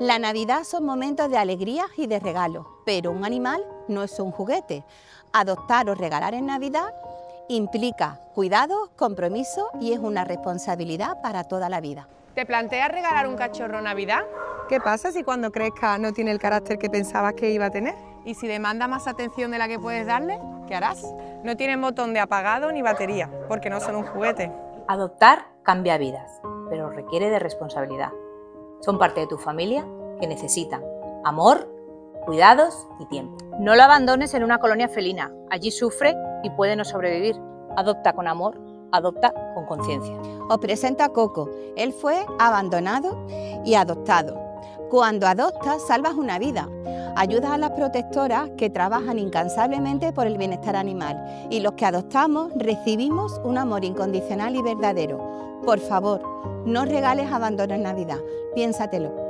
La Navidad son momentos de alegrías y de regalos, pero un animal no es un juguete. Adoptar o regalar en Navidad implica cuidado, compromiso y es una responsabilidad para toda la vida. ¿Te planteas regalar un cachorro en Navidad? ¿Qué pasa si cuando crezca no tiene el carácter que pensabas que iba a tener? ¿Y si demanda más atención de la que puedes darle? ¿Qué harás? No tienen botón de apagado ni batería, porque no son un juguete. Adoptar cambia vidas, pero requiere de responsabilidad. Son parte de tu familia que necesitan amor, cuidados y tiempo. No lo abandones en una colonia felina, allí sufre y puede no sobrevivir. Adopta con amor, adopta con conciencia. Os presento a Coco. Él fue abandonado y adoptado. Cuando adoptas, salvas una vida. Ayudas a las protectoras que trabajan incansablemente por el bienestar animal y los que adoptamos recibimos un amor incondicional y verdadero. Por favor, no regales abandono en Navidad. Piénsatelo.